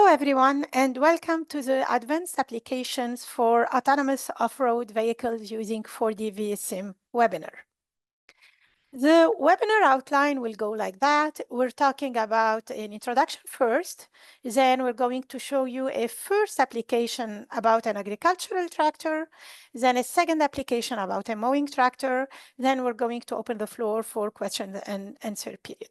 Hello, everyone, and welcome to the Advanced Applications for Autonomous Off-Road Vehicles using 4DV-Sim webinar. The webinar outline will go like that. We're talking about an introduction first, then we're going to show you a first application about an agricultural tractor, then a second application about a mowing tractor, then we're going to open the floor for question and answer period.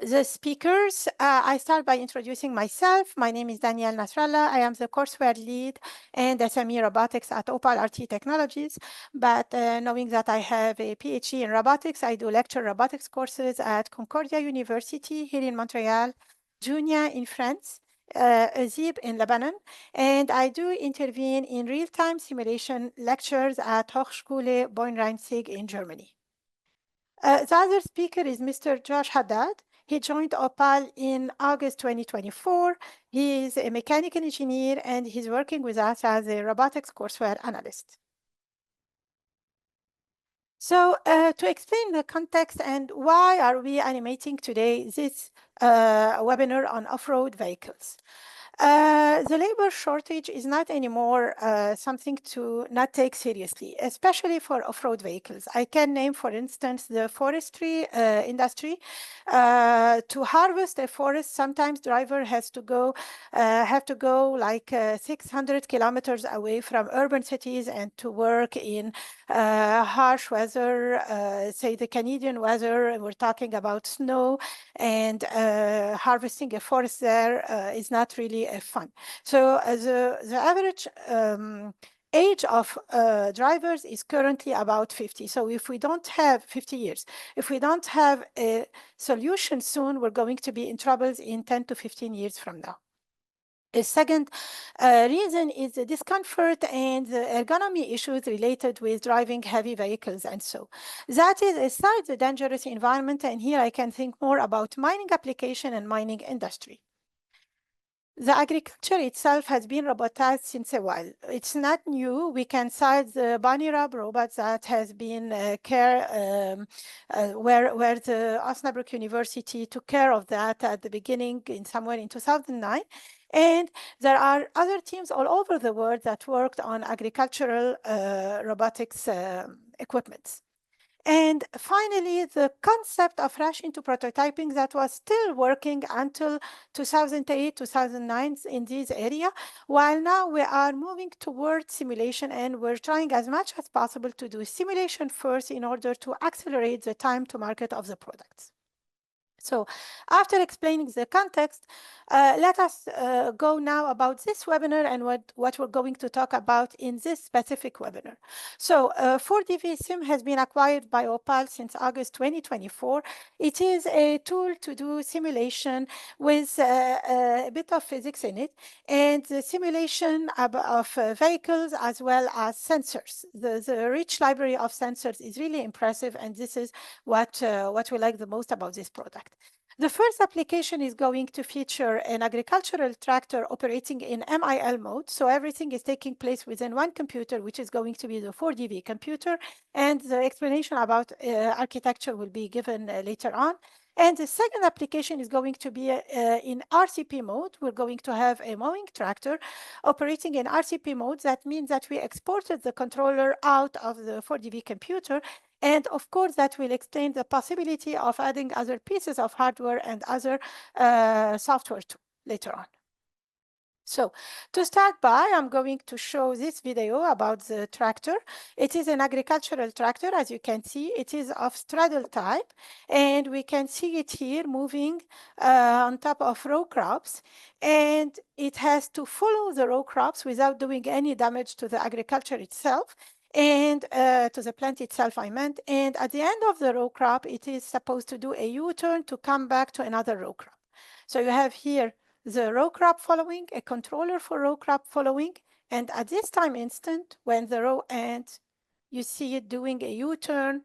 The speakers, I start by introducing myself. My name is Danielle Nasrallah. I am the courseware lead and SME robotics at OPAL-RT Technologies. But knowing that I have a PhD in robotics, I do lecture robotics courses at Concordia University here in Montreal, Junia in France, Azib in Lebanon, and I do intervene in real-time simulation lectures at Hochschule Bonn-Rhein-Sieg in Germany. The other speaker is Mr. Josh Haddad. He joined OPAL in August 2024. He is a mechanical engineer and he's working with us as a robotics courseware analyst. So to explain the context and why are we animating today this webinar on off-road vehicles. The labor shortage is not anymore something to not take seriously, especially for off-road vehicles. I can name, for instance, the forestry industry. To harvest a forest, sometimes driver have to go like 600 kilometers away from urban cities and to work in harsh weather, say the Canadian weather, and we're talking about snow, and harvesting a forest there is not really fun. So the average age of drivers is currently about 50. So if we don't have 50 years, if we don't have a solution soon, we're going to be in troubles in 10 to 15 years from now. A second reason is the discomfort and the ergonomy issues related with driving heavy vehicles and so. That is aside the dangerous environment, and here I can think more about mining application and mining industry. The agriculture itself has been robotized since a while. It's not new. We can cite the Bunny Rub robot that has been where the Osnabrück University took care of that at the beginning in somewhere in 2009. And there are other teams all over the world that worked on agricultural robotics equipment. And finally, the concept of rush into prototyping that was still working until 2008, 2009 in this area, while now we are moving towards simulation and we're trying as much as possible to do simulation first in order to accelerate the time to market of the products. So after explaining the context, let us go now about this webinar and what we're going to talk about in this specific webinar. So 4DV-Sim has been acquired by OPAL since August 2024. It is a tool to do simulation with a bit of physics in it, and the simulation of vehicles as well as sensors. The rich library of sensors is really impressive, and this is what we like the most about this product. The first application is going to feature an agricultural tractor operating in MIL mode. So everything is taking place within one computer, which is going to be the 4DV computer. And the explanation about architecture will be given later on. And the second application is going to be in RCP mode. We're going to have a mowing tractor operating in RCP mode. That means that we exported the controller out of the 4DV computer. And of course, that will explain the possibility of adding other pieces of hardware and other software too later on. So to start by, I'm going to show this video about the tractor. It is an agricultural tractor. As you can see, it is of straddle type, and we can see it here moving on top of row crops, and it has to follow the row crops without doing any damage to the agriculture itself. And to the plant itself, I meant. And at the end of the row crop, it is supposed to do a U-turn to come back to another row crop. So you have here the row crop following, a controller for row crop following. And at this time instant, when the row ends, you see it doing a U-turn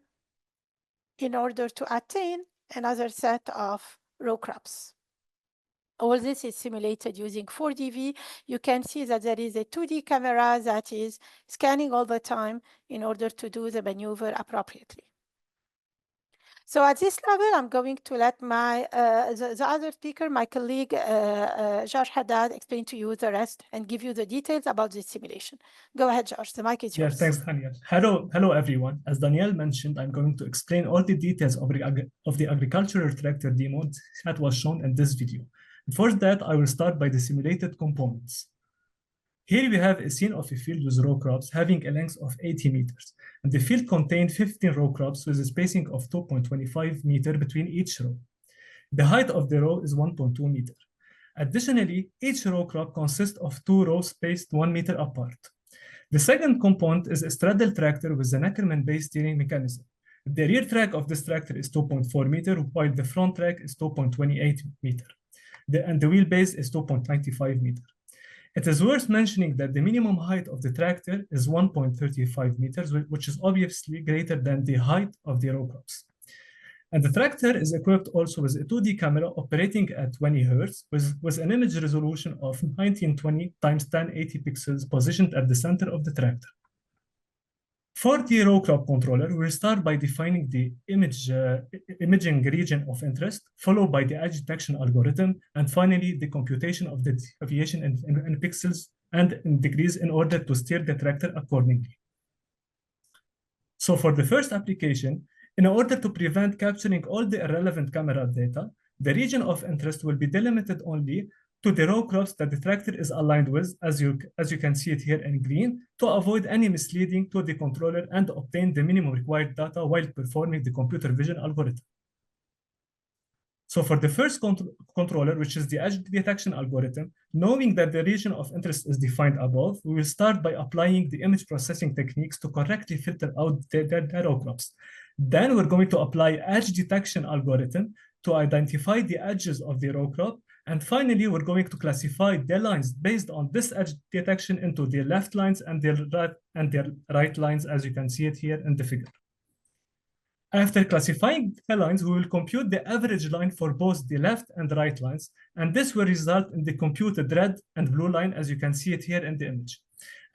in order to attain another set of row crops. All this is simulated using 4DV. You can see that there is a 2D camera that is scanning all the time in order to do the maneuver appropriately. So at this level, I'm going to let the other speaker, my colleague, Josh Haddad, explain to you the rest and give you the details about this simulation. Go ahead, Josh, the mic is yours. Yes, thanks, Daniel. Hello, everyone. As Danielle mentioned, I'm going to explain all the details of the agricultural tractor demo that was shown in this video. For that, I will start by the simulated components. Here we have a scene of a field with row crops having a length of 80 meters, and the field contained 15 row crops with a spacing of 2.25 meters between each row. The height of the row is 1.2 meters. Additionally, each row crop consists of 2 rows spaced 1 meter apart. The second component is a straddle tractor with an Ackerman-based steering mechanism. The rear track of this tractor is 2.4 meters, while the front track is 2.28 meters, and the wheelbase is 2.95 meters. It is worth mentioning that the minimum height of the tractor is 1.35 meters, which is obviously greater than the height of the row crops. And the tractor is equipped also with a 2D camera operating at 20 Hertz with an image resolution of 1920 x 1080 pixels positioned at the center of the tractor. For the row crop controller, we'll start by defining the imaging region of interest, followed by the edge detection algorithm, and finally the computation of the deviation in pixels and in degrees in order to steer the tractor accordingly. So for the first application, in order to prevent capturing all the irrelevant camera data, the region of interest will be delimited only to the row crops that the tractor is aligned with, as you can see it here in green, to avoid any misleading to the controller and obtain the minimum required data while performing the computer vision algorithm. So for the first controller, which is the edge detection algorithm, knowing that the region of interest is defined above, we will start by applying the image processing techniques to correctly filter out the row crops. Then we're going to apply edge detection algorithm to identify the edges of the row crop. And finally, we're going to classify the lines based on this edge detection into the left lines and the right lines, as you can see it here in the figure. After classifying the lines, we will compute the average line for both the left and right lines, and this will result in the computed red and blue line, as you can see it here in the image.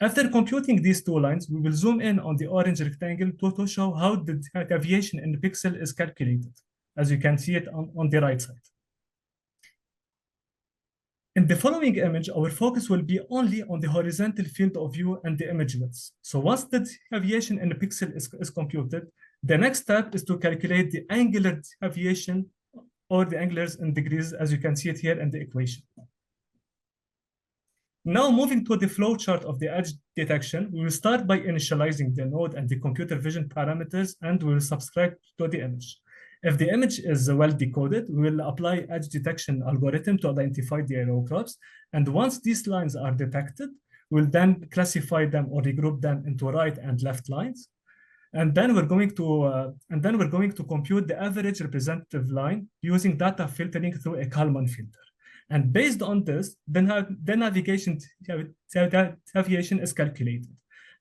After computing these two lines, we will zoom in on the orange rectangle to show how the deviation in the pixel is calculated, as you can see it on the right side. In the following image, our focus will be only on the horizontal field of view and the image width. So once the deviation in the pixel is computed, the next step is to calculate the angular deviation or the angulars in degrees, as you can see it here in the equation. Now moving to the flow chart of the edge detection, we will start by initializing the node and the computer vision parameters, and we will subscribe to the image. If the image is well decoded, we will apply edge detection algorithm to identify the row crops. And once these lines are detected, we'll then classify them or regroup them into right and left lines. And then we're going to compute the average representative line using data filtering through a Kalman filter. And based on this, then the navigation deviation is calculated.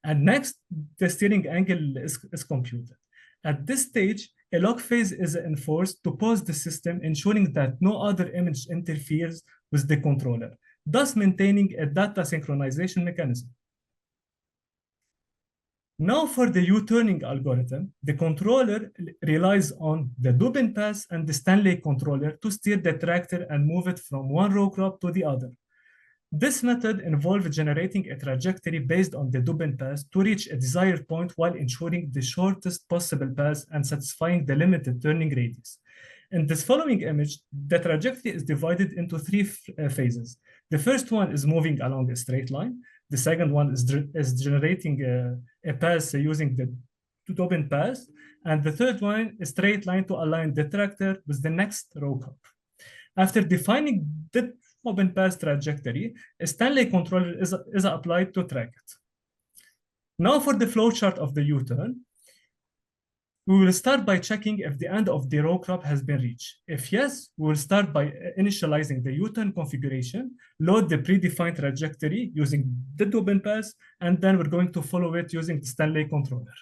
And next, the steering angle is computed. At this stage, a lock phase is enforced to pause the system, ensuring that no other image interferes with the controller, thus maintaining a data synchronization mechanism. Now for the U-turning algorithm, the controller relies on the Dubin pass and the Stanley controller to steer the tractor and move it from one row crop to the other. This method involves generating a trajectory based on the Dubin pass to reach a desired point while ensuring the shortest possible path and satisfying the limited turning radius. In this following image, the trajectory is divided into three phases. The first one is moving along a straight line. The second one is generating a path using the Dubin pass. And the third one is straight line to align the tractor with the next row crop. After defining the Dubin pass trajectory, a Stanley controller is applied to track it. Now for the flowchart of the U-turn, we will start by checking if the end of the row crop has been reached. If yes, we will start by initializing the U-turn configuration, load the predefined trajectory using the Dubin pass, and then we're going to follow it using the Stanley controller.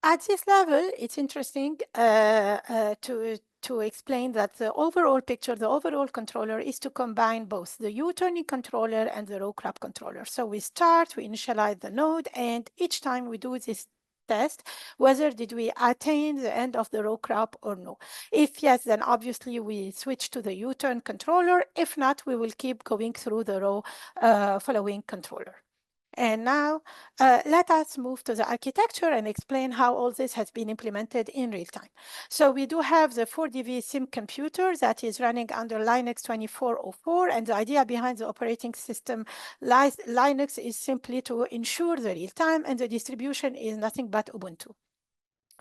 At this level, it's interesting to explain that the overall picture, the overall controller is to combine both the U-turning controller and the row crop controller. So we start, we initialize the node, and each time we do this test whether did we attain the end of the row crop or no. If yes, then obviously we switch to the U-turn controller. If not, we will keep going through the row following controller. And now let us move to the architecture and explain how all this has been implemented in real time. So we do have the 4DV-Sim computer that is running under Linux 2404, and the idea behind the operating system Linux is simply to ensure the real time, and the distribution is nothing but Ubuntu.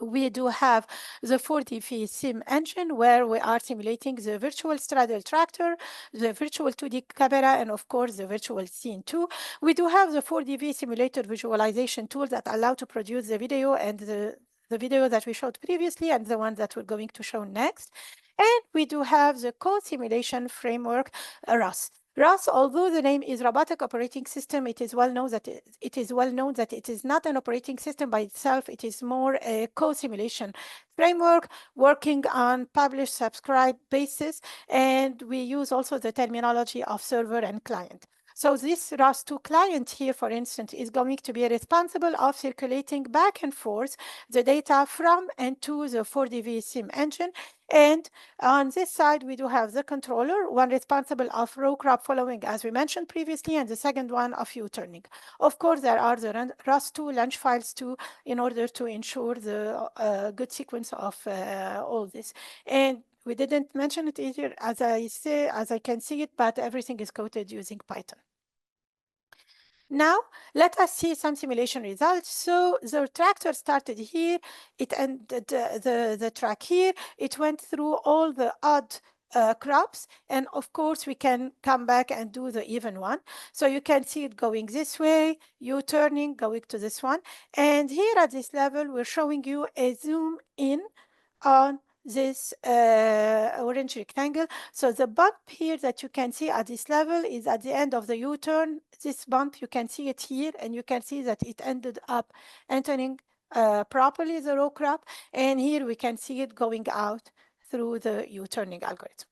We do have the 4DV-Sim engine where we are simulating the virtual straddle tractor, the virtual 2D camera, and of course the virtual scene too. We do have the 4DV simulator visualization tool that allow to produce the video and the video that we showed previously and the one that we're going to show next. And we do have the code simulation framework, ROS. ROS, although the name is Robotic Operating System, it is well known that it is not an operating system by itself. It is more a co-simulation framework working on publish-subscribe basis, and we use also the terminology of server and client. So this ROS2 client here, for instance, is going to be responsible of circulating back and forth the data from and to the 4DV-Sim engine. And on this side, we do have the controller, one responsible of row crop following, as we mentioned previously, and the second one of U-turning. Of course, there are the ROS2 launch files too, in order to ensure the good sequence of all this. And we didn't mention it either, as I can see it, but everything is coded using Python. Now, let us see some simulation results. So the tractor started here, it ended the track here, it went through all the odd crops, and of course we can come back and do the even one. So you can see it going this way, U-turning, going to this one. And here at this level, we're showing you a zoom in on this orange rectangle. So the bump here that you can see at this level is at the end of the U-turn. This bump, you can see it here, and you can see that it ended up entering properly the row crop. And here we can see it going out through the U-turning algorithm.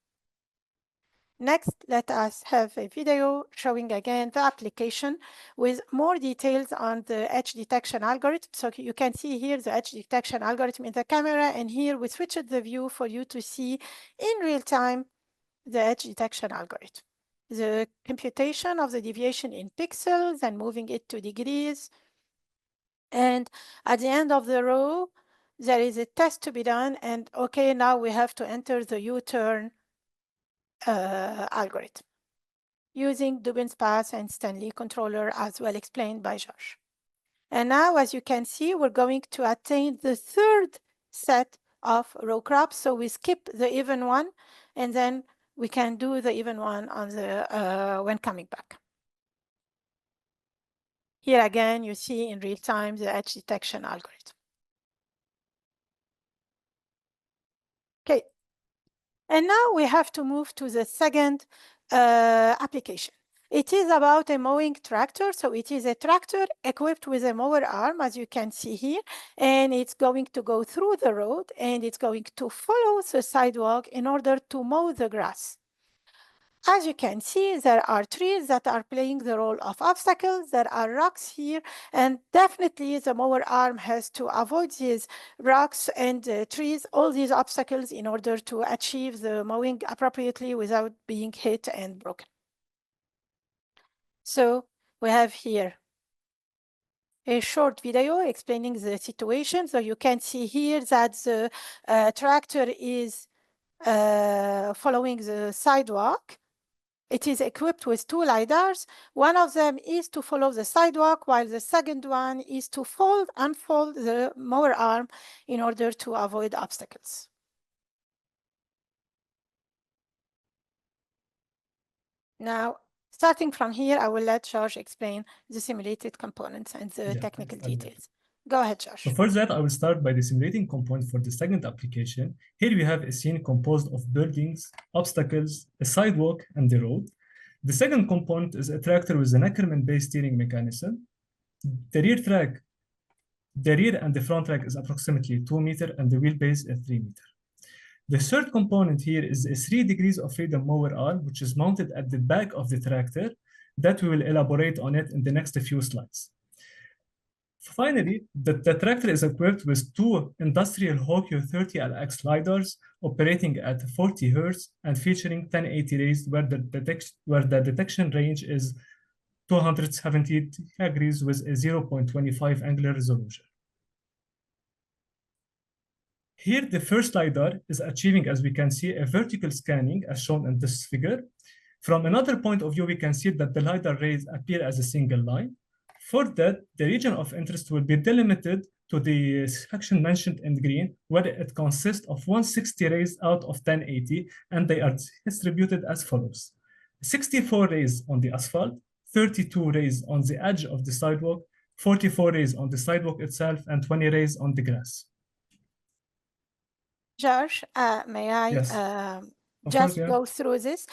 Next, let us have a video showing again the application with more details on the edge detection algorithm. So you can see here the edge detection algorithm in the camera, and here we switched the view for you to see in real time the edge detection algorithm. The computation of the deviation in pixels and moving it to degrees. And at the end of the row, there is a test to be done, and okay, now we have to enter the U-turn algorithm using Dubin's path and Stanley controller, as well explained by Josh. And now, as you can see, we're going to attain the third set of row crops. So we skip the even one, and then we can do the even one on the when coming back. Here again, you see in real time the edge detection algorithm. Okay. And now we have to move to the second application. It is about a mowing tractor. So it is a tractor equipped with a mower arm, as you can see here, and it's going to go through the road, and it's going to follow the sidewalk in order to mow the grass. As you can see, there are trees that are playing the role of obstacles. There are rocks here, and definitely the mower arm has to avoid these rocks and trees, all these obstacles, in order to achieve the mowing appropriately without being hit and broken. So we have here a short video explaining the situation. So you can see here that the tractor is following the sidewalk. It is equipped with two Lidars. One of them is to follow the sidewalk, while the second one is to unfold the mower arm in order to avoid obstacles. Now, starting from here, I will let George explain the simulated components and the technical details. Go ahead, Josh. Before that, I will start by the simulating component for the second application. Here we have a scene composed of buildings, obstacles, a sidewalk, and the road. The second component is a tractor with an Ackerman-based steering mechanism. The rear and the front rack is approximately 2 meters, and the wheelbase is 3 meters. The third component here is a 3 degrees of freedom mower arm, which is mounted at the back of the tractor, that we will elaborate on it in the next few slides. Finally, the tractor is equipped with two industrial Hokyo 30LX lidars operating at 40 Hz and featuring 1080 rays where the detection range is 270 degrees with a 0.25 angular resolution. Here, the first LiDAR is achieving, as we can see, a vertical scanning as shown in this figure. From another point of view, we can see that the LiDAR rays appear as a single line. For that, the region of interest will be delimited to the section mentioned in green, where it consists of 160 rays out of 1080, and they are distributed as follows. 64 rays on the asphalt, 32 rays on the edge of the sidewalk, 44 rays on the sidewalk itself, and 20 rays on the grass. George, may I Yes. just Yeah. go through this?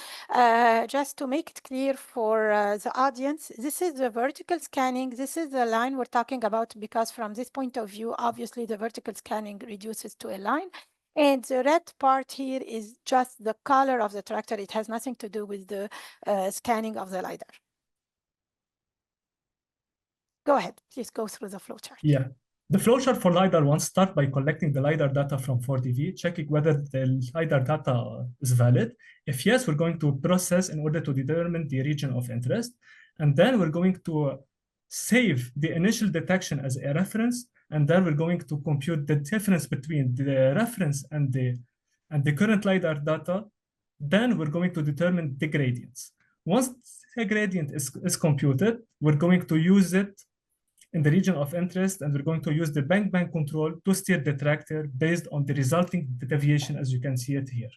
Just to make it clear for the audience, this is the vertical scanning. This is the line we're talking about because from this point of view, obviously the vertical scanning reduces to a line. And the red part here is just the color of the tractor. It has nothing to do with the scanning of the LiDAR. Go ahead, please go through the flowchart. Yeah. The flowchart for LiDAR one starts by collecting the LiDAR data from 4DV, checking whether the LiDAR data is valid. If yes, we're going to process in order to determine the region of interest. And then we're going to save the initial detection as a reference. And then we're going to compute the difference between the reference and the current LiDAR data. Then we're going to determine the gradients. Once the gradient is computed, we're going to use it in the region of interest, and we're going to use the bank control to steer the tractor based on the resulting deviation, as you can see it here.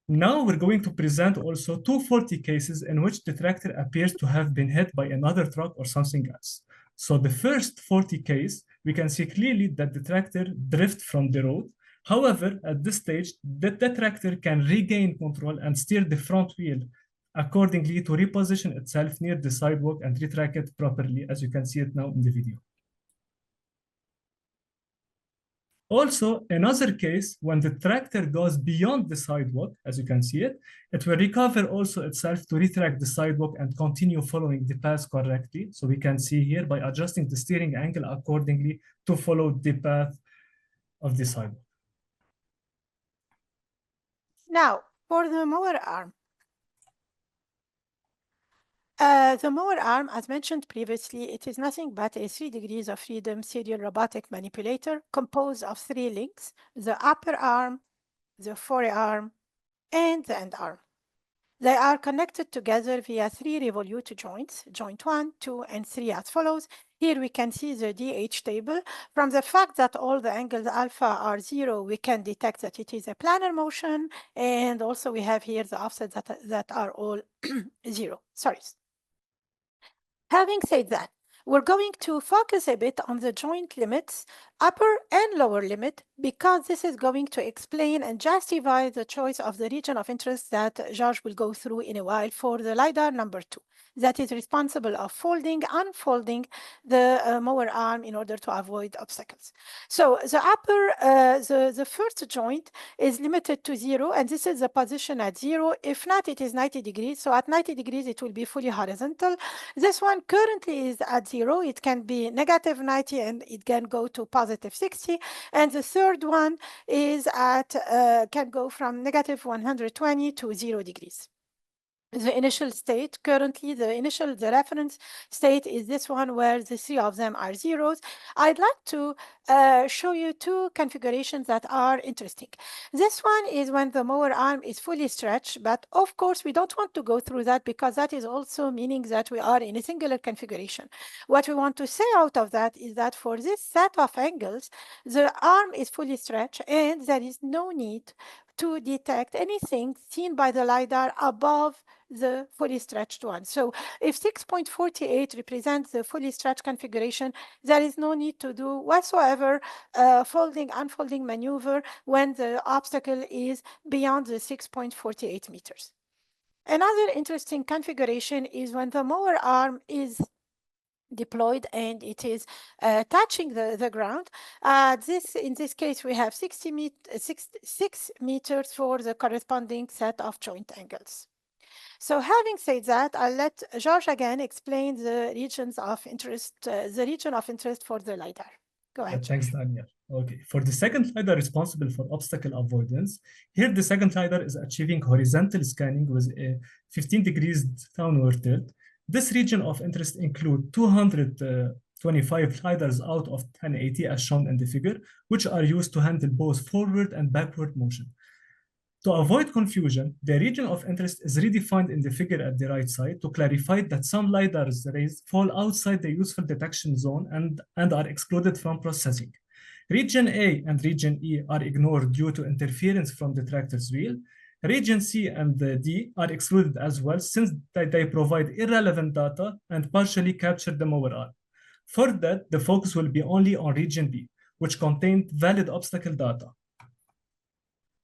Now we're going to present also two faulty cases in which the tractor appears to have been hit by another truck or something else. So the first faulty case, we can see clearly that the tractor drifts from the road. However, at this stage, the tractor can regain control and steer the front wheel accordingly to reposition itself near the sidewalk and retrack it properly, as you can see it now in the video. Also, another case, when the tractor goes beyond the sidewalk, as you can see it, it will recover also itself to retract the sidewalk and continue following the path correctly. So we can see here by adjusting the steering angle accordingly to follow the path of the sidewalk. Now, for the mower arm. The mower arm, as mentioned previously, it is nothing but a 3 degrees of freedom serial robotic manipulator composed of 3 links, the upper arm, the forearm, and the end arm. They are connected together via 3 revolute joints, joint 1, 2, and 3 as follows. Here we can see the DH table. From the fact that all the angles alpha are 0, we can detect that it is a planar motion, and also we have here the offsets that are all 0. Sorry. Having said that, we're going to focus a bit on the joint limits, upper and lower limit, because this is going to explain and justify the choice of the region of interest that George will go through in a while for the LiDAR number 2. That is responsible of folding, unfolding the mower arm in order to avoid obstacles. So the upper, the first joint is limited to 0, and this is the position at 0. If not, it is 90 degrees. So at 90 degrees, it will be fully horizontal. This one currently is at 0. It can be negative 90, and it can go to positive 60. And the third one is at, can go from negative 120 to 0 degrees. The initial state, currently the reference state is this one where the 3 of them are zeros. I'd like to show you 2 configurations that are interesting. This one is when the mower arm is fully stretched, but of course we don't want to go through that because that is also meaning that we are in a singular configuration. What we want to say out of that is that for this set of angles, the arm is fully stretched and there is no need to detect anything seen by the LiDAR above the fully stretched one. So if 6.48 represents the fully stretched configuration, there is no need to do whatsoever folding, unfolding maneuver when the obstacle is beyond the 6.48 meters. Another interesting configuration is when the mower arm is deployed and it is touching the ground. In this case, we have 6 meters for the corresponding set of joint angles. So having said that, I'll let George again explain the regions of interest, the region of interest for the LiDAR. Go ahead, Thanks, George. Daniel. Okay, for the second LiDAR responsible for obstacle avoidance, here the second LiDAR is achieving horizontal scanning with a 15 degrees downward tilt. This region of interest include 225 LiDARs out of 1080 as shown in the figure, which are used to handle both forward and backward motion. To avoid confusion, the region of interest is redefined in the figure at the right side to clarify that some LiDAR's rays fall outside the useful detection zone and are excluded from processing. Region A and Region E are ignored due to interference from the tractor's wheel. Region C and D are excluded as well since they provide irrelevant data and partially capture the mower arm. For that, the focus will be only on Region B, which contained valid obstacle data.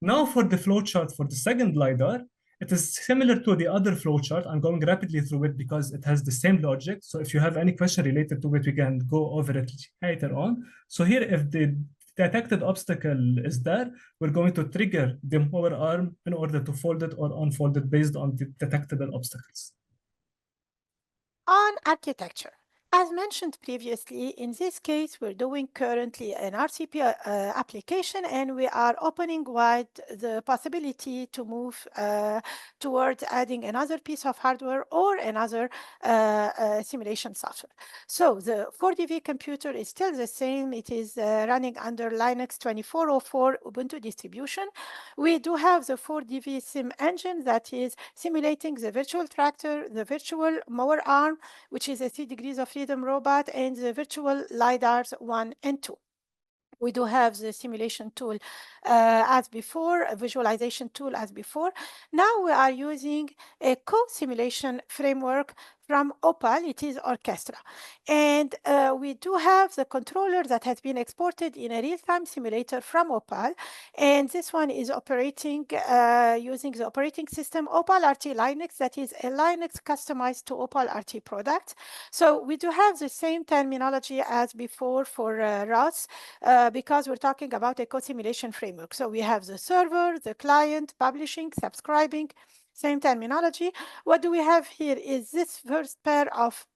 Now for the flowchart for the second LiDAR, it is similar to the other flowchart. I'm going rapidly through it because it has the same logic. So if you have any question related to it, we can go over it later on. So here, if the detected obstacle is there, we're going to trigger the mower arm in order to fold it or unfold it based on the detectable obstacles. On architecture. As mentioned previously, in this case, we're doing currently an RCP application, and we are opening wide the possibility to move towards adding another piece of hardware or another simulation software. So the 4DV computer is still the same. It is running under Linux 2404 Ubuntu distribution. We do have the 4DV-Sim engine that is simulating the virtual tractor, the virtual mower arm, which is a 3 degrees of freedom robot, and the virtual LiDARs 1 and 2. We do have the simulation tool as before, a visualization tool as before. Now we are using a co-simulation framework from OPAL, it is Orchestra. And we do have the controller that has been exported in a real-time simulator from OPAL. And this one is operating using the operating system OPAL-RT Linux, that is a Linux customized to OPAL-RT product. So we do have the same terminology as before for ROS, because we're talking about a co-simulation framework. So we have the server, the client, publishing, subscribing, same terminology. What do we have here is this first pair of,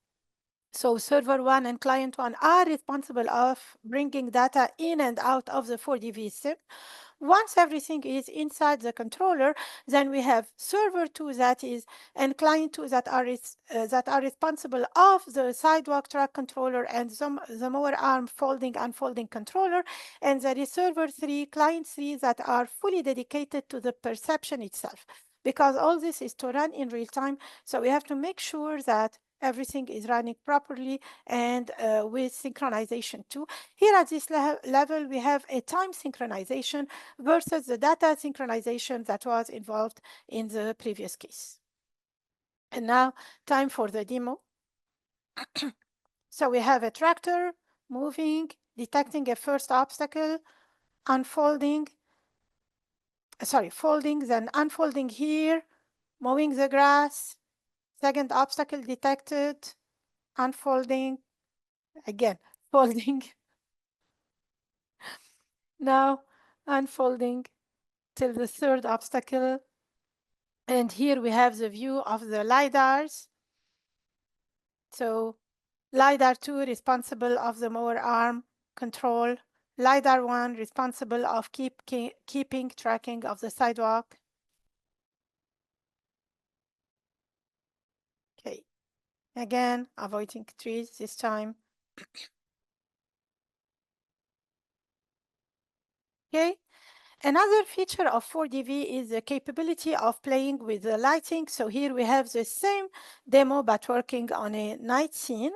so server 1 and client 1 are responsible of bringing data in and out of the 4DV-Sim. Once everything is inside the controller, then we have server 2 that is and client 2 that are responsible of the sidewalk track controller and the mower arm folding unfolding controller, and there is server 3, client 3 that are fully dedicated to the perception itself. Because all this is to run in real time, so we have to make sure that everything is running properly and with synchronization too. Here at this level, we have a time synchronization versus the data synchronization that was involved in the previous case. And now, time for the demo. So we have a tractor moving, detecting a first obstacle, folding, then unfolding here, mowing the grass, second obstacle detected, unfolding, again, folding. Now unfolding till the third obstacle. And here we have the view of the LiDARs. So LiDAR 2 responsible of the mower arm control, LiDAR 1 responsible of keeping tracking of the sidewalk. Okay, again, avoiding trees this time. Okay, another feature of 4DV is the capability of playing with the lighting. So here we have the same demo but working on a night scene.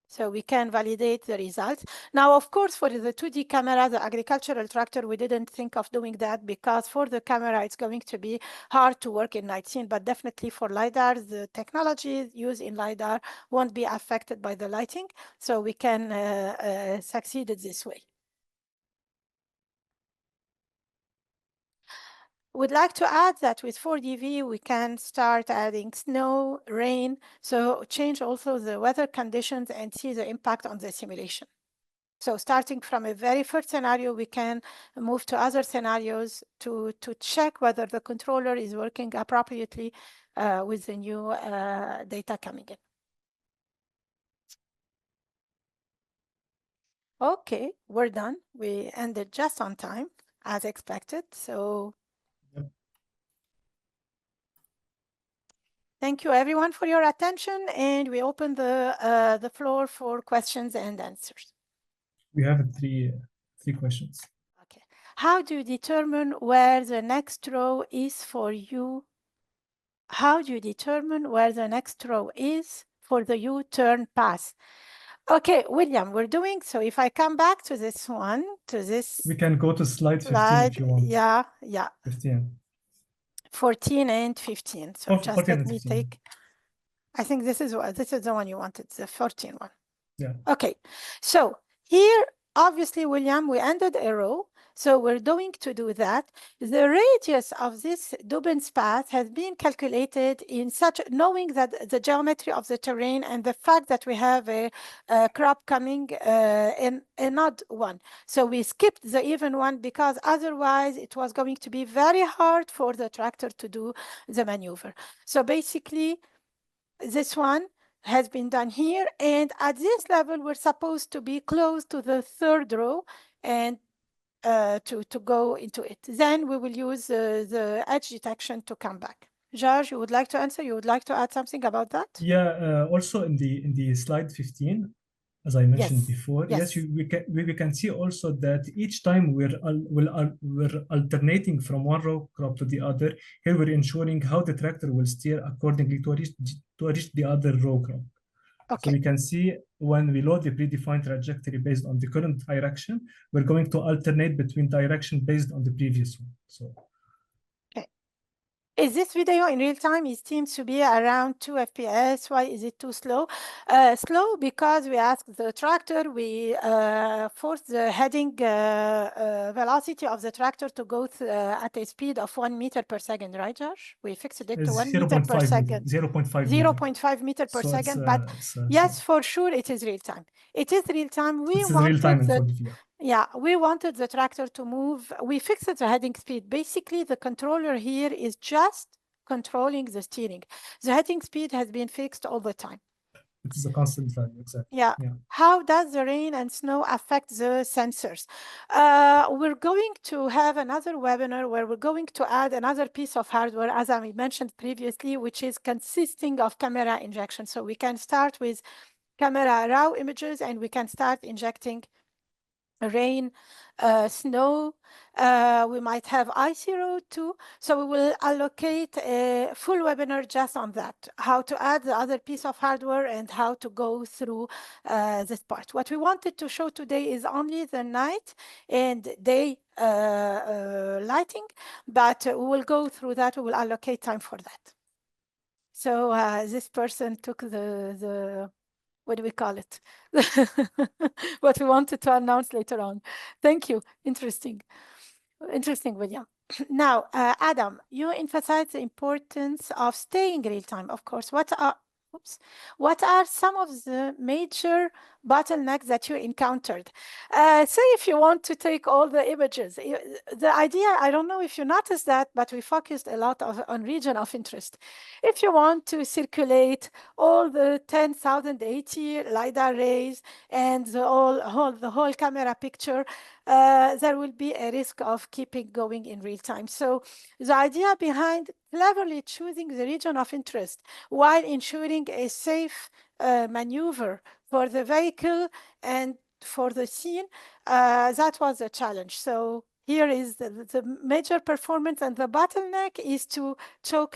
So we can validate the results. Now, of course, for the 2D camera, the agricultural tractor, we didn't think of doing that because for the camera, it's going to be hard to work in night scene, but definitely for LiDAR, the technology used in LiDAR won't be affected by the lighting. So we can succeed this way. Would like to add that with 4DV, we can start adding snow, rain, so change also the weather conditions and see the impact on the simulation. So starting from a very first scenario, we can move to other scenarios to check whether the controller is working appropriately with the new data coming in. Okay, we're done. We ended just on time, as expected. So thank you everyone for your attention, and we open the floor for questions and answers. We have three questions. Okay. How do you determine where the next row is for you? How do you determine where the next row is for the U-turn pass? Okay, William, we're doing, so if I come back to this one, to this We can go to slide 15 if you want. Yeah. 15. 14 and 15. So just let me 15. take, I think this is the one you wanted, the 14 one. Yeah. Okay, so here, obviously, William, we ended a row. So we're going to do that. The radius of this Dubin's path has been calculated in such, knowing that the geometry of the terrain and the fact that we have a crop coming in an odd one. So we skipped the even one because otherwise it was going to be very hard for the tractor to do the maneuver. So basically, this one has been done here, and at this level we're supposed to be close to the third row and to go into it. Then we will use the edge detection to come back. George, you would like to answer? You would like to add something about that? Yeah, also in the slide 15, as I mentioned before, yes, we can see also that each time we're alternating from one row crop to the other. Here we're ensuring how the tractor will steer accordingly to reach the other row crop. Okay. So we can see when we load the predefined trajectory based on the current direction, we're going to alternate between direction based on the previous one. So. Is this video in real time? It seems to be around 2 FPS. Why is it too slow? Slow because we asked the tractor, we forced the heading velocity of the tractor to go at a speed of 1 meter per second, right, Josh? We fixed it to 1 meter per second. 0.5 meter per second. But yes, for sure, it is real time. It is real time. We wanted yeah, we wanted the tractor to move. We fixed the heading speed. Basically, the controller here is just controlling the steering. The heading speed has been fixed all the time. It is a constant value, exactly. Yeah. How does the rain and snow affect the sensors? We're going to have another webinar where we're going to add another piece of hardware, as I mentioned previously, which is consisting of camera injection. So we can start with camera raw images, and we can start injecting rain, snow. We might have icy road too. So we will allocate a full webinar just on that, how to add the other piece of hardware and how to go through this part. What we wanted to show today is only the night and day lighting, but we will go through that. We will allocate time for that. So this person took the what do we call it? What we wanted to announce later on. Thank you. Interesting video. Now, Adam, you emphasize the importance of staying real time. Of course, what are some of the major bottlenecks that you encountered? Say if you want to take all the images, the idea, I don't know if you noticed that, but we focused a lot on region of interest. If you want to circulate all the 10,080 Lidar rays and the whole camera picture, there will be a risk of keeping going in real time. So the idea behind cleverly choosing the region of interest while ensuring a safe maneuver for the vehicle and for the scene, that was a challenge. So here is the major performance, and the bottleneck is to choose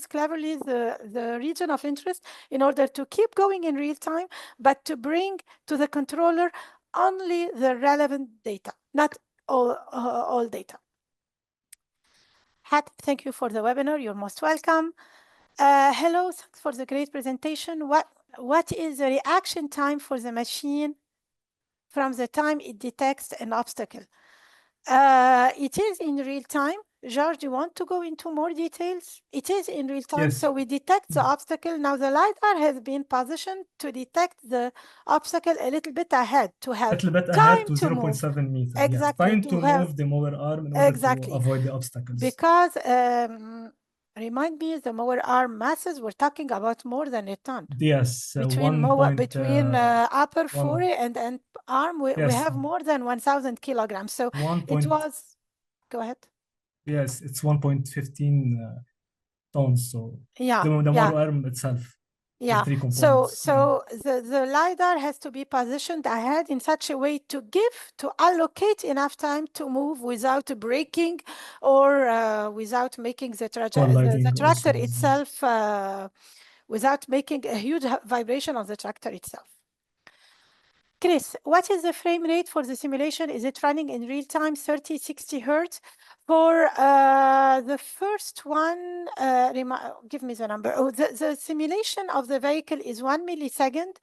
cleverly the region of interest in order to keep going in real time, but to bring to the controller only the relevant data, not all data. Hat, thank you for the webinar. You're most welcome. Hello, thanks for the great presentation. What is the reaction time for the machine from the time it detects an obstacle? It is in real time. George, do you want to go into more details? It is in real time, Yes. so we detect the obstacle. Now the LiDAR has been positioned to detect the obstacle a little bit ahead to A have little bit time ahead to to move. 0.7 meter. Exactly, Yeah, time to to have move the mower arm in order to exactly avoid the obstacles. because remind me, the mower arm masses, we're talking about more than a ton. Yes, Between upper fore and arm, we yes, have more than 1,000 kilograms. So it was, go ahead. Yes, it's 1.15 tons. So Yeah, the yeah. mower arm itself, Yeah, the three so components. the LiDAR has to be positioned ahead in such a way to allocate enough time to move without braking or without making the Colliding tractor also. itself, without making a huge vibration on the tractor itself. Chris, what is the frame rate for the simulation? Is it running in real time, 30, 60 hertz? For the first one, give me the number. Oh, the simulation of the vehicle is 1 millisecond.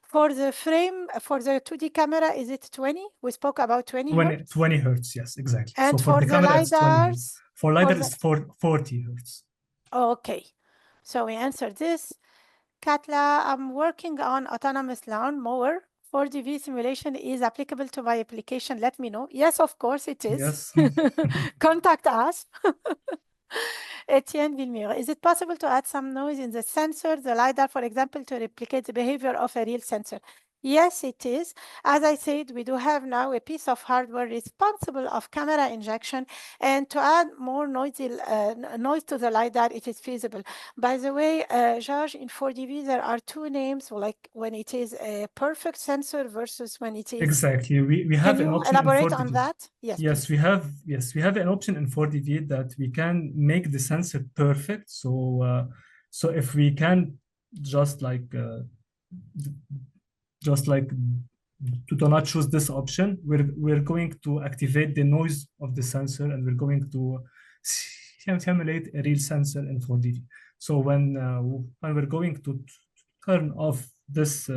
For the frame, for the 2D camera, is it 20? We spoke about 20 hertz. 20 hertz, yes, exactly. And so for the camera, it's 20 hertz. LiDARs? For LiDAR, it's 40 hertz. Okay, so we answered this. Katla, I'm working on autonomous lawn mower. 4DV simulation is applicable to my application. Let me know. Yes, of course it is. Yes. Contact us. Etienne Villemure, is it possible to add some noise in the sensor, the LiDAR, for example, to replicate the behavior of a real sensor? Yes, it is. As I said, we do have now a piece of hardware responsible of camera injection, and to add more noise to the LiDAR, it is feasible. By the way, George, in 4DV, there are two names, like when it is a perfect sensor versus when it is... Exactly. We have an option elaborate on that? Yes, we have an option in 4DV that we can make the sensor perfect. So so if we can just like do not choose this option, we're going to activate the noise of the sensor, and we're going to simulate a real sensor in 4DV. So when we're going to turn off this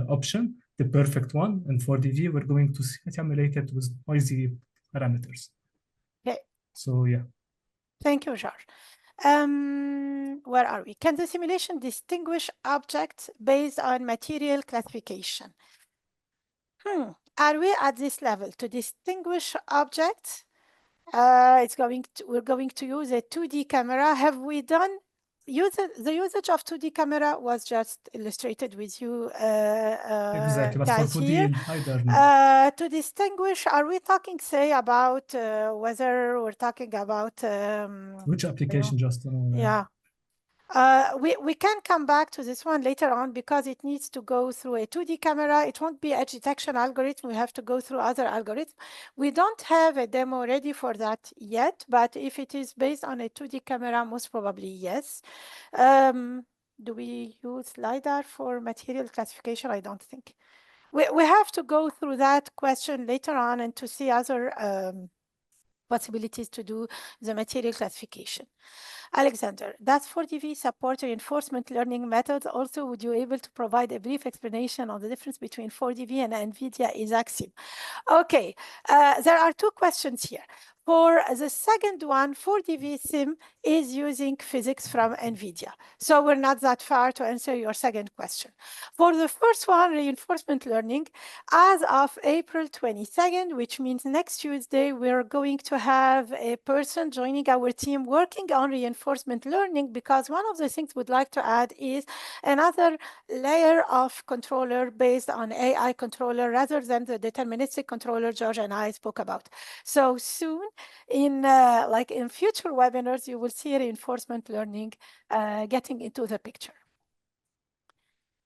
option, the perfect one in 4DV, we're going to simulate it with noisy parameters. Okay. So yeah. Thank you, George. Where are we? Can the simulation distinguish objects based on material classification? Are we at this level to distinguish objects? We're going to use a 2D camera. Have we done the usage of 2D camera was just illustrated with you Exactly, but guys for 2D here. LiDAR, to distinguish, are we talking, say, about whether we're talking about which application, just yeah. We can come back to this one later on because it needs to go through a 2D camera. It won't be edge detection algorithm. We have to go through other algorithms. We don't have a demo ready for that yet, but if it is based on a 2D camera, most probably yes. Do we use LiDAR for material classification? I don't think. We have to go through that question later on and to see other possibilities to do the material classification. Alexander, does 4DV support reinforcement learning methods? Also, would you able to provide a brief explanation on the difference between 4DV and NVIDIA Exacim? Okay, there are two questions here. For the second one, 4DV-Sim is using physics from NVIDIA. So we're not that far to answer your second question. For the first one, reinforcement learning, as of April 22nd, which means next Tuesday, we're going to have a person joining our team working on reinforcement learning, because one of the things we'd like to add is another layer of controller based on AI controller rather than the deterministic controller George and I spoke about. So soon, in future webinars, you will see reinforcement learning getting into the picture.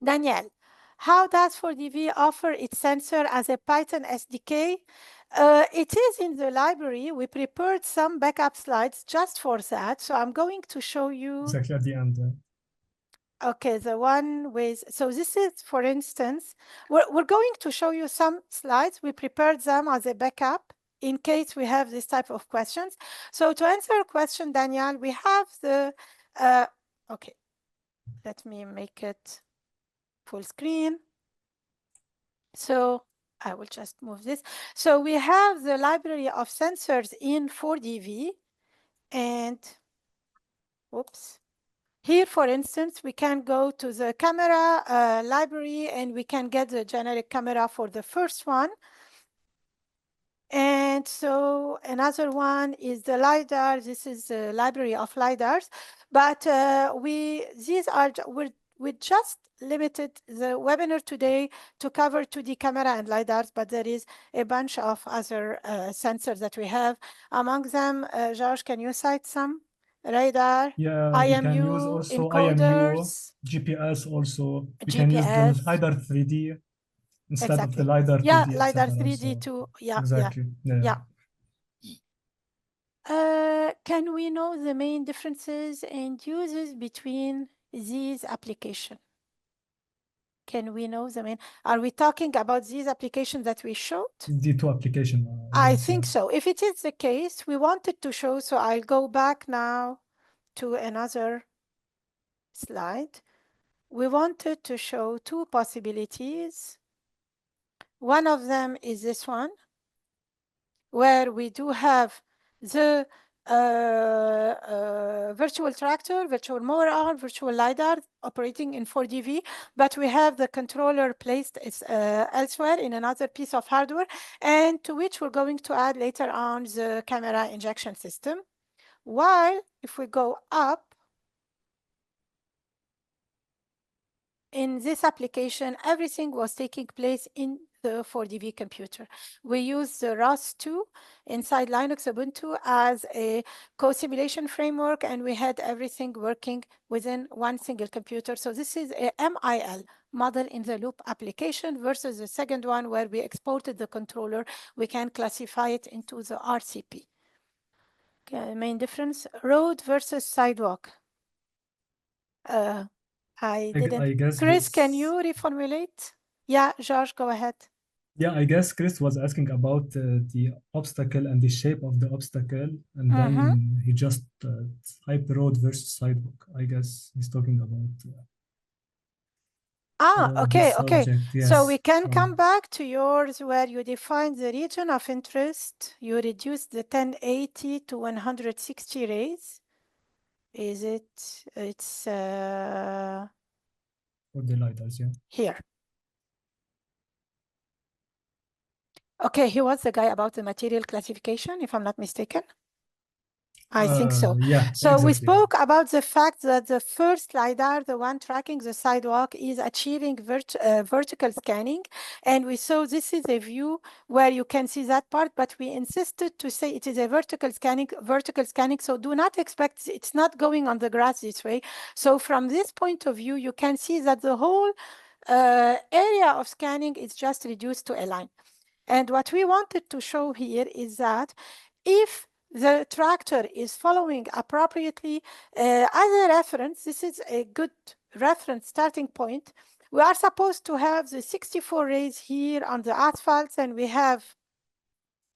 Danielle, how does 4DV offer its sensor as a Python SDK? It is in the library. We prepared some backup slides just for that. So I'm going to show you. Exactly at the end. Okay, the one with, so this is, for instance, we're going to show you some slides. We prepared them as a backup in case we have this type of questions. So to answer your question, Danielle, we have the, okay, let me make it full screen. So I will just move this. So we have the library of sensors in 4DV. And, oops. Here, for instance, we can go to the camera library and we can get the generic camera for the first one. And so another one is the Lidar. This is the library of Lidars. But we just limited the webinar today to cover 2D camera and Lidars, but there is a bunch of other sensors that we have. Among them, George, can you cite some? Radar, Yeah, we can use IMU, also IMU, encoders, GPS also. We can use the GPS. LiDAR 3D instead of the Exactly. LiDAR Yeah, 2D, LiDAR etc. 3D So too. Yeah, exactly. yeah. Can we know the main differences and uses between these applications? Can we know the main? Are we talking about these applications that we showed? The two application. I Guess, think yeah. so. If it is the case, we wanted to show, so I'll go back now to another slide. We wanted to show two possibilities. One of them is this one, where we do have the virtual tractor, virtual mower arm, virtual LiDAR operating in 4DV, but we have the controller placed elsewhere in another piece of hardware, and to which we're going to add later on the camera injection system. While if we go up, in this application, everything was taking place in the 4DV computer. We use the ROS2 inside Linux Ubuntu as a co-simulation framework, and we had everything working within one single computer. So this is a MIL, model in the loop application, versus the second one where we exported the controller. We can classify it into the RCP. Okay, main difference, road versus sidewalk. I didn't. guess Chris, can this. you reformulate? Yeah, George, go ahead. Yeah, I guess Chris was asking about the obstacle and the shape of the obstacle, and then he just typed road versus sidewalk. I guess he's talking about Okay, this okay. subject. Yes. So we can come back to yours where you define the region of interest. You reduce the 1080 to 160 rays. Is it? It's for the lidars, yeah. here. Okay, he was the guy about the material classification, if I'm not mistaken. I think so. Yeah. So exactly, we spoke about the fact that the first LiDAR, the one tracking the sidewalk, is achieving vertical scanning. And we saw this is a view where you can see that part, but we insisted to say it is a vertical scanning. So do not expect, it's not going on the grass this way. So from this point of view, you can see that the whole area of scanning is just reduced to a line. And what we wanted to show here is that if the tractor is following appropriately, as a reference, this is a good reference starting point. We are supposed to have the 64 rays here on the asphalt, and we have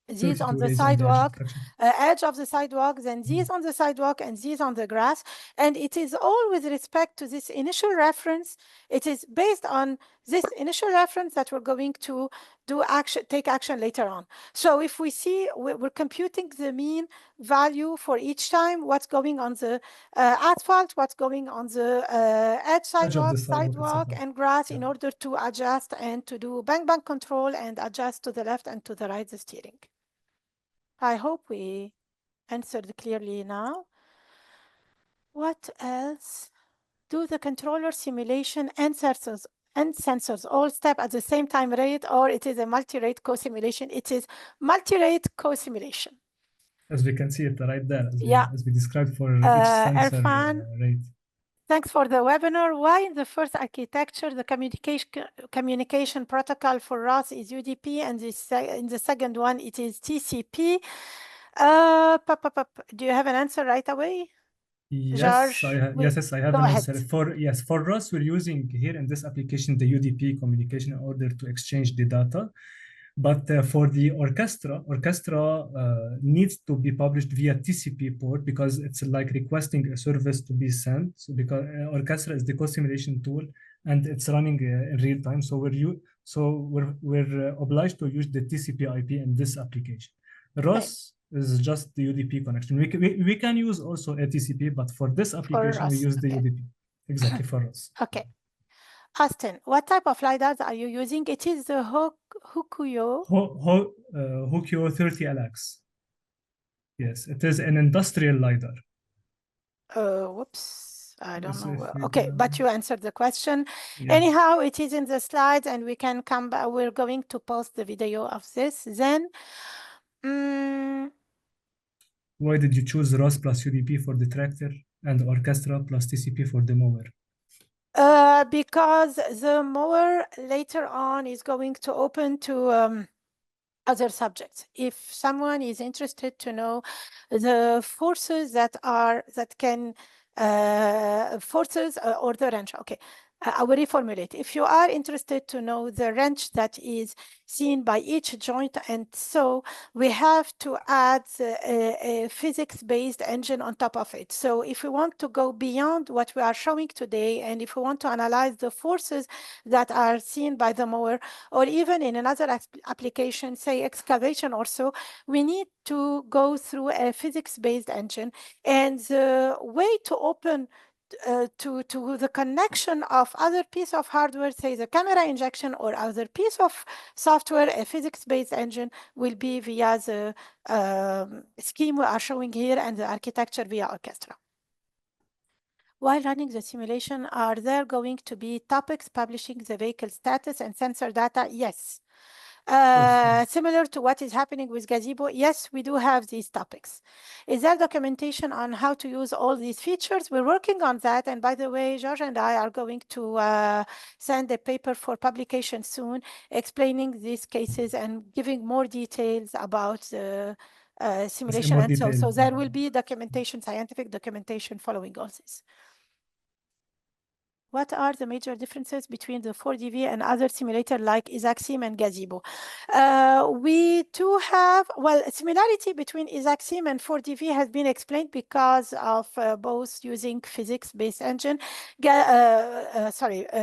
these on the sidewalk, edge of the sidewalk, then these on the sidewalk, and these on the grass. And it is all with respect to this initial reference. It is based on this initial reference that we're going to take action later on. So if we see, we're computing the mean value for each time, what's going on the asphalt, what's going on the edge sidewalk, and grass, in order to adjust and to do bang control and adjust to the left and to the right the steering. I hope we answered clearly now. What else? Do the controller simulation and sensors all step at the same time rate, or it is a multi-rate co-simulation? It is multi-rate co-simulation. As we can see it right there, as we described for each sensor rate. Thanks for the webinar. Why in the first architecture, the communication protocol for ROS is UDP, and in the second one, it is TCP? Do you have an answer right away? Yes, I have an answer. For ROS, we're using here in this application the UDP communication in order to exchange the data. But for the Orchestra needs to be published via TCP port because it's like requesting a service to be sent. So because Orchestra is the co-simulation tool and it's running in real time, so we're obliged to use the TCP IP in this application. ROS is just the UDP connection. We can use also ATCP, but for this application, we us, use the okay. UDP. Exactly, for us. Okay. Austin, what type of lidars are you using? It is the Hokuyo. Hokyo 30LX. Yes, it is an industrial LiDAR. Whoops, I don't Yes, know. if we Okay, go, but you answered the question. yeah. Anyhow, it is in the slides and we can come back. We're going to post the video of this. Then, Why did you choose ROS plus UDP for the tractor and Orchestra plus TCP for the mower? because the mower later on is going to open to other subjects. If someone is interested to know the forces that can forces or the wrench, okay. I will reformulate. If you are interested to know the wrench that is seen by each joint, and so we have to add a physics-based engine on top of it. So if we want to go beyond what we are showing today, and if we want to analyze the forces that are seen by the mower, or even in another application, say excavation or so, we need to go through a physics-based engine. And the way to open to the connection of other piece of hardware, say the camera injection or other piece of software, a physics-based engine will be via the scheme we are showing here and the architecture via Orchestra. While running the simulation, are there going to be topics publishing the vehicle status and sensor data? Yes. Similar to what is happening with Gazebo, yes, we do have these topics. Is there documentation on how to use all these features? We're working on that. And by the way, George and I are going to send a paper for publication soon, explaining these cases and giving more details about the simulation. And so there will be documentation, scientific documentation following all this. What are the major differences between the 4DV and other simulator like Sim and Gazebo? We do have, well, similarity between Sim and 4DV has been explained because of both using physics-based engine,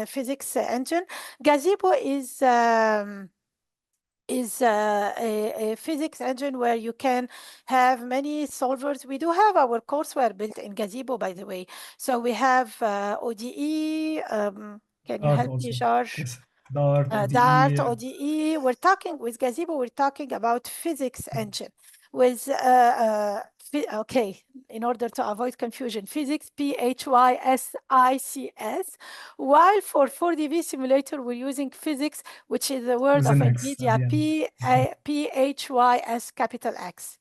physics engine. Gazebo is a physics engine where you can have many solvers. We do have our courseware built in Gazebo, by the way. So we have ODE. Can you help me, George? Yes. Dart, ODE. We're talking with Gazebo, we're talking about physics engine with, okay, in order to avoid confusion, physics, PHYSICS, while for 4DV simulator, we're using physics, which is the word of NVIDIA, PHYS capital X.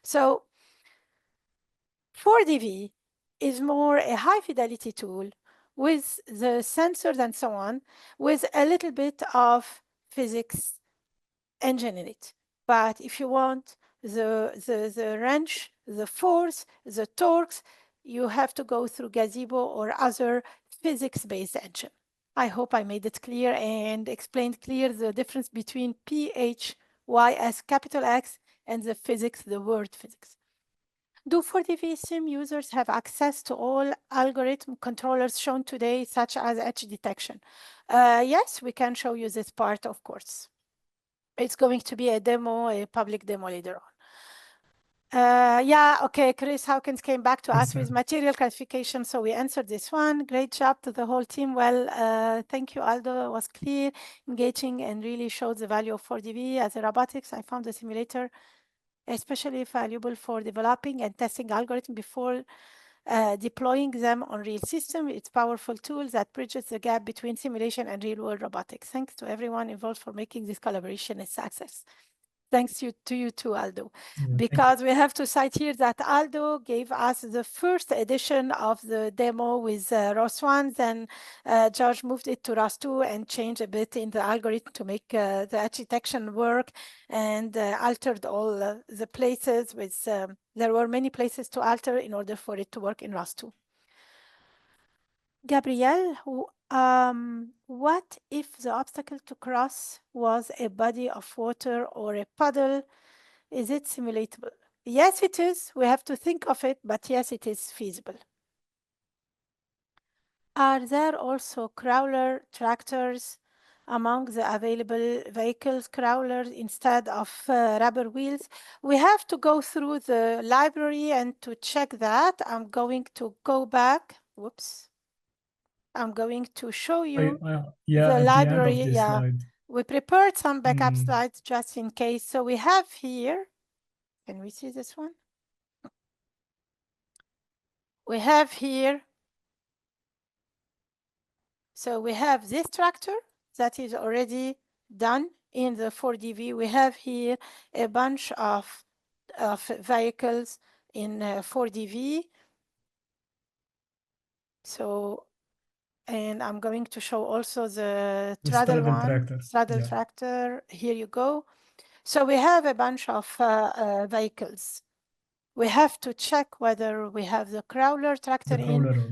So 4DV is more a high fidelity tool with the sensors and so on, with a little bit of physics engine in it. But if you want the wrench, the force, the torques, you have to go through Gazebo or other physics-based engine. I hope I made it clear and explained clear the difference between PHYS capital X and the physics, the word physics. Do 4DV-Sim users have access to all algorithm controllers shown today, such as edge detection? Yes, we can show you this part, of course. It's going to be a demo, a public demo later on. Yeah, okay, Chris Hawkins came back to us with material classification, so we answered this one. Great job to the whole team. Well, thank you, Aldo. It was clear, engaging, and really showed the value of 4DV as a robotics. I found the simulator especially valuable for developing and testing algorithms before deploying them on real system. It's a powerful tool that bridges the gap between simulation and real-world robotics. Thanks to everyone involved for making this collaboration a success. Thanks to you too, Aldo. Because we have to cite here that Aldo gave us the first edition of the demo with ROS1, then George moved it to ROS2 and changed a bit in the algorithm to make the edge detection work, and altered all the places with, there were many places to alter in order for it to work in ROS2. Gabrielle, what if the obstacle to cross was a body of water or a puddle? Is it simulatable? Yes, it is. We have to think of it, but yes, it is feasible. Are there also crawler tractors among the available vehicles, crawlers instead of rubber wheels. We have to go through the library and to check that. I'm going to go back. Whoops. I'm going to show you yeah, the at the end of library. this slide. We prepared some backup slides just in case. So we have here, can we see this one? We have here, so we have this tractor that is already done in the 4DV. We have here a bunch of vehicles in 4DV. So, and I'm going to show also the straddle tractor. Here you go. So we have a bunch of vehicles. We have to check whether we have the crawler tractor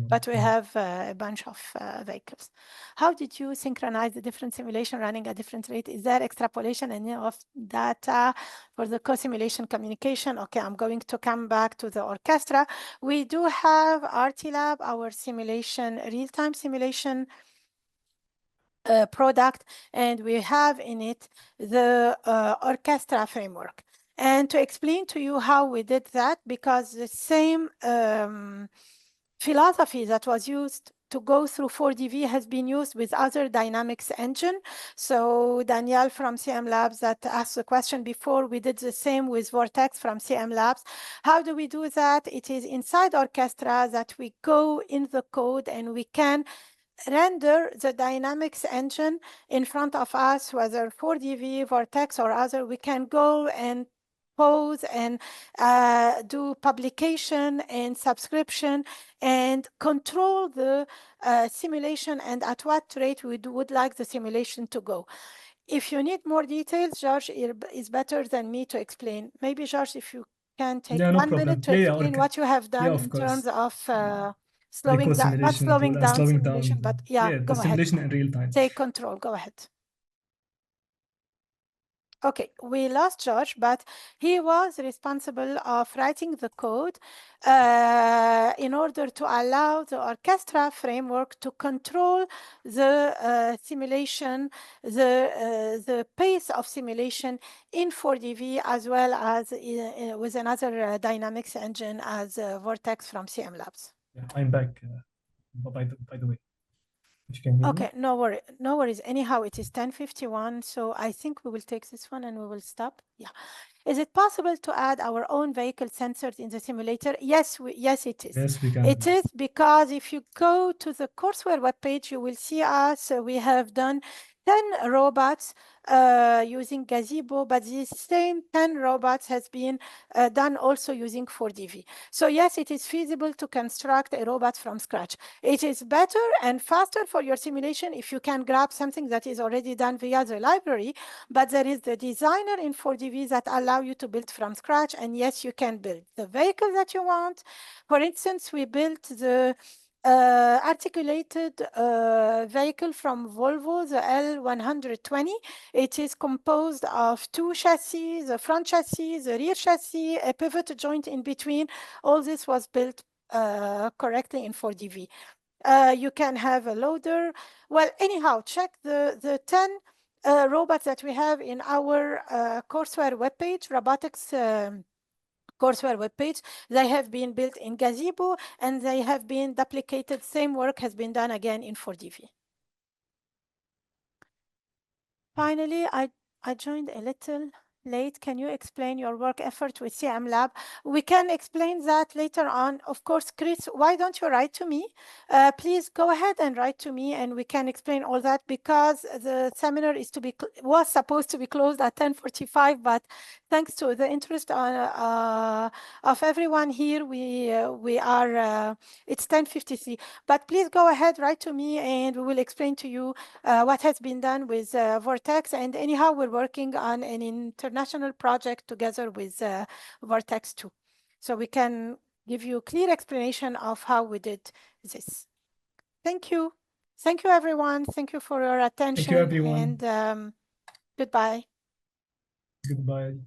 but we have a bunch of vehicles. How did you synchronize the different simulation running at different rate? Is there extrapolation of data for the co-simulation communication? Okay, I'm going to come back to the orchestra. We do have RT Lab, our simulation, real-time simulation product, and we have in it the Orchestra framework. And to explain to you how we did that, because the same philosophy that was used to go through 4DV has been used with other dynamics engine. So Danielle from CM Labs that asked the question before, we did the same with Vortex from CM Labs. How do we do that? It is inside Orchestra that we go in the code and we can render the dynamics engine in front of us, whether 4DV, Vortex, or other. We can go and pose and do publication and subscription and control the simulation and at what rate we would like the simulation to go. If you need more details, George is better than me to explain. Maybe, George, if you can take 1 minute to explain what you have done in terms of slowing down, not slowing down simulation, but go ahead. Simulation in real time. Take control, go ahead. Okay, we lost George, but he was responsible of writing the code in order to allow the Orchestra framework to control the simulation, the pace of simulation in 4DV, as well as with another dynamics engine as Vortex from CM Labs. Yeah, I'm back, by the way. Okay, no worries. Anyhow, it is 10:51, so I think we will take this one and we will stop. Yeah. Is it possible to add our own vehicle sensors in the simulator? Yes, yes, it is. Yes, we can. It is because if you go to the courseware webpage, you will see us. We have done 10 robots using Gazebo, but these same 10 robots has been done also using 4DV. So yes, it is feasible to construct a robot from scratch. It is better and faster for your simulation if you can grab something that is already done via the library, but there is the designer in 4DV that allow you to build from scratch, and yes, you can build the vehicle that you want. For instance, we built the articulated vehicle from Volvo, the L120. It is composed of 2 chassis, the front chassis, the rear chassis, a pivot joint in between. All this was built correctly in 4DV. You can have a loader. Well, anyhow, check the 10 robots that we have in our courseware webpage, robotics courseware webpage. They have been built in Gazebo and they have been duplicated. Same work has been done again in 4DV. Finally, I joined a little late. Can you explain your work effort with CM Lab? We can explain that later on. Of course, Chris, why don't you write to me? Please go ahead and write to me and we can explain all that, because the seminar was supposed to be closed at 10:45, but thanks to the interest of everyone here, we are, it's 10:53. But please go ahead, write to me, and we will explain to you what has been done with Vortex. And anyhow, we're working on an international project together with Vortex too. So we can give you a clear explanation of how we did this. Thank you. Thank you, everyone. Thank you for your attention. Thank you, everyone. And goodbye. Goodbye.